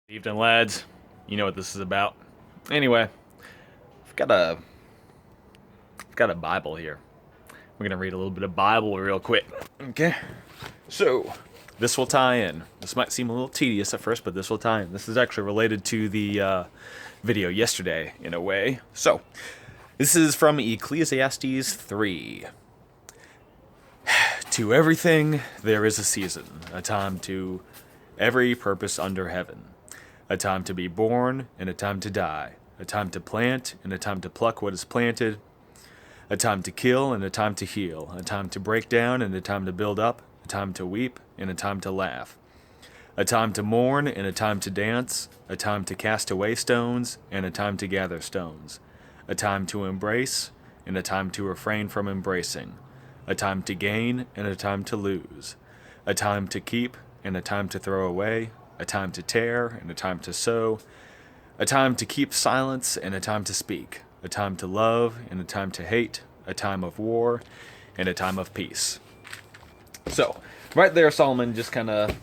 Evening, lads. You know what this is about. Anyway, I've got a I've got a Bible here. We're gonna read a little bit of Bible real quick. Okay. So this will tie in. This might seem a little tedious at first, but this will tie in. This is actually related to the video yesterday in a way. So this is from Ecclesiastes 3. To everything there is a season, a time to every purpose under heaven. A time to be born and a time to die. A time to plant and a time to pluck what is planted. A time to kill and a time to heal. A time to break down and a time to build up. A time to weep and a time to laugh. A time to mourn and a time to dance. A time to cast away stones and a time to gather stones. A time to embrace and a time to refrain from embracing. A time to gain and a time to lose. A time to keep and a time to throw away. A time to tear and a time to sow. A time to keep silence and a time to speak. A time to love and a time to hate. A time of war and a time of peace. So, right there, Solomon just kind of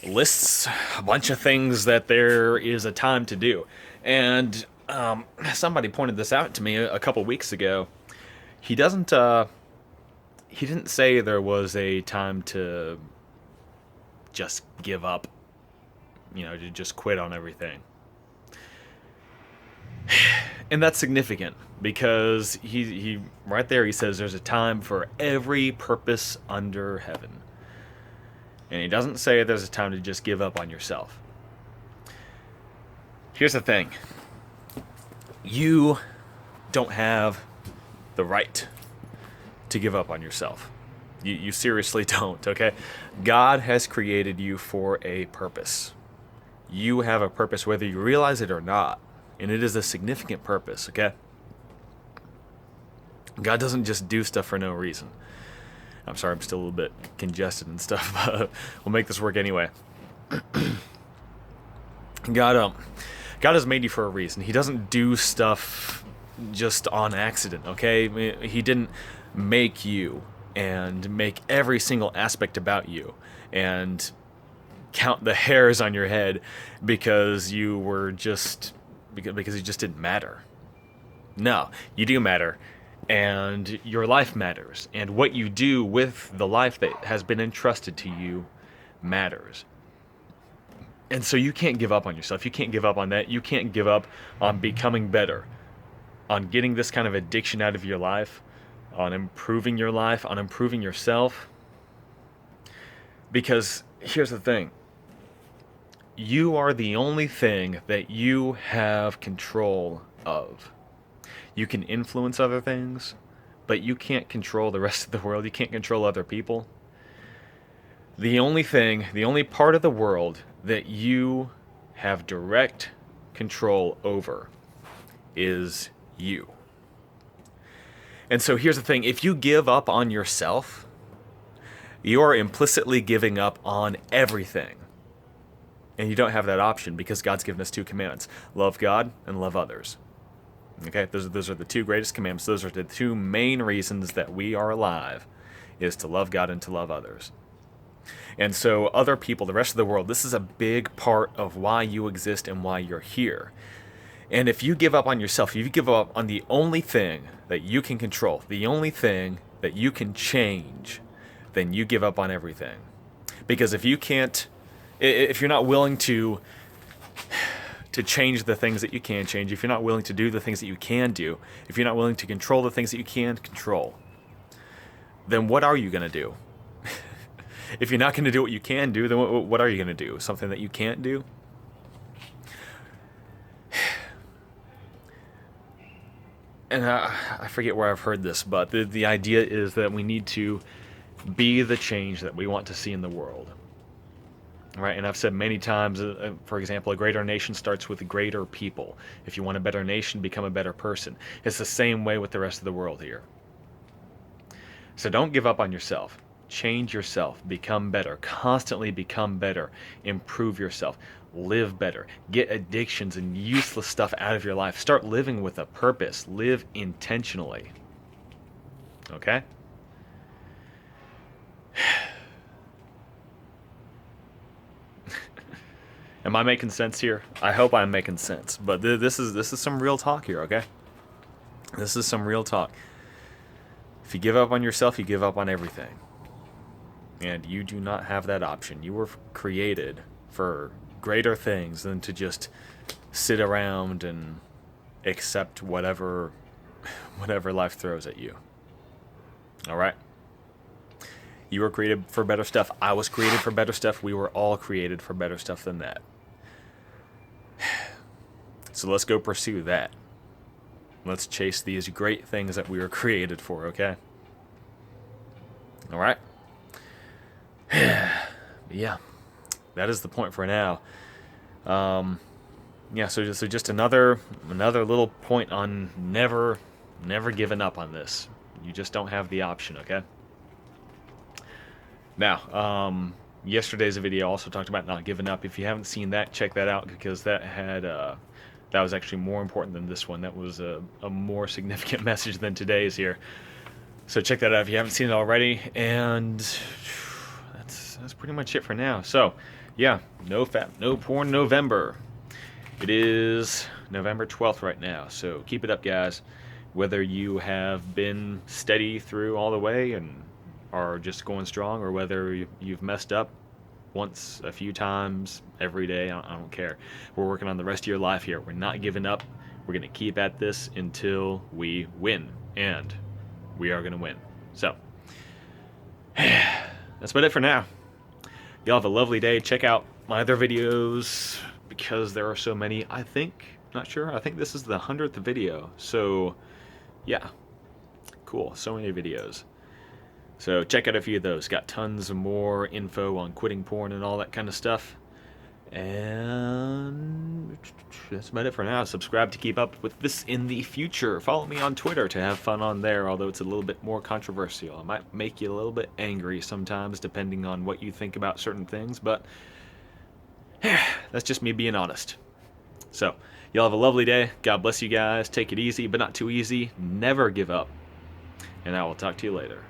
lists a bunch of things that there is a time to do. And somebody pointed this out to me a couple weeks ago. He doesn't. He didn't say there was a time to just give up, to just quit on everything. And that's significant because he right there he says there's a time for every purpose under heaven. And he doesn't say there's a time to just give up on yourself. Here's the thing. You don't have the right to give up on yourself. You seriously don't, okay? God has created you for a purpose. You have a purpose whether you realize it or not. And it is a significant purpose, okay? God doesn't just do stuff for no reason. I'm sorry, I'm still a little bit congested and stuff, but we'll make this work anyway. God has made you for a reason. He doesn't do stuff just on accident, okay? He didn't make you and make every single aspect about you and count the hairs on your head because you just didn't matter. No, you do matter, and your life matters, and what you do with the life that has been entrusted to you matters. And so you can't give up on yourself. You can't give up on that. You can't give up on becoming better, on getting this kind of addiction out of your life, on improving your life, on improving yourself. Because here's the thing. You are the only thing that you have control of. You can influence other things, but you can't control the rest of the world. You can't control other people. The only part of the world that you have direct control over is you. And so here's the thing. If you give up on yourself, you are implicitly giving up on everything. And you don't have that option because God's given us two commandments. Love God and love others. Okay, those are the two greatest commandments. Those are the two main reasons that we are alive, is to love God and to love others. And so other people, the rest of the world, this is a big part of why you exist and why you're here. And if you give up on yourself, if you give up on the only thing that you can control, the only thing that you can change, then you give up on everything. Because if you're not willing to change the things that you can change, if you're not willing to do the things that you can do, if you're not willing to control the things that you can control, then what are you going to do? If you're not going to do what you can do, then what are you going to do? Something that you can't do? And I forget where I've heard this, but the idea is that we need to be the change that we want to see in the world. Right, and I've said many times, for example, a greater nation starts with greater people. If you want a better nation, become a better person. It's the same way with the rest of the world here. So don't give up on yourself. Change yourself. Become better. Constantly become better. Improve yourself. Live better. Get addictions and useless stuff out of your life. Start living with a purpose. Live intentionally. Okay? Am I making sense here? I hope I'm making sense. But this is some real talk here, okay? This is some real talk. If you give up on yourself, you give up on everything. And you do not have that option. You were created for greater things than to just sit around and accept whatever life throws at you. All right? You were created for better stuff. I was created for better stuff. We were all created for better stuff than that. So let's go pursue that. Let's chase these great things that we were created for, okay? All right? Yeah, that is the point for now. Yeah, so just another little point on never giving up on this. You just don't have the option, okay? Now, yesterday's video also talked about not giving up. If you haven't seen that, check that out, because that had that was actually more important than this one. That was a more significant message than today's here. So check that out if you haven't seen it already. And that's pretty much it for now. So, yeah, no fap, no porn November. It is November 12th right now, so keep it up, guys. Whether you have been steady through all the way and are just going strong, or whether you've messed up once, a few times, every day, I don't care. We're working on the rest of your life here. We're not giving up. We're going to keep at this until we win, and we are going to win. So, that's about it for now. Y'all have a lovely day. Check out my other videos, because there are so many. I think this is the 100th video. So, yeah, cool. So many videos. So check out a few of those. Got tons of more info on quitting porn and all that kind of stuff. And that's about it for now. Subscribe to keep up with this in the future. Follow me on Twitter to have fun on there, although it's a little bit more controversial. I might make you a little bit angry sometimes, depending on what you think about certain things, but that's just me being honest. So, y'all have a lovely day. God bless you guys. Take it easy, but not too easy. Never give up. And I will talk to you later.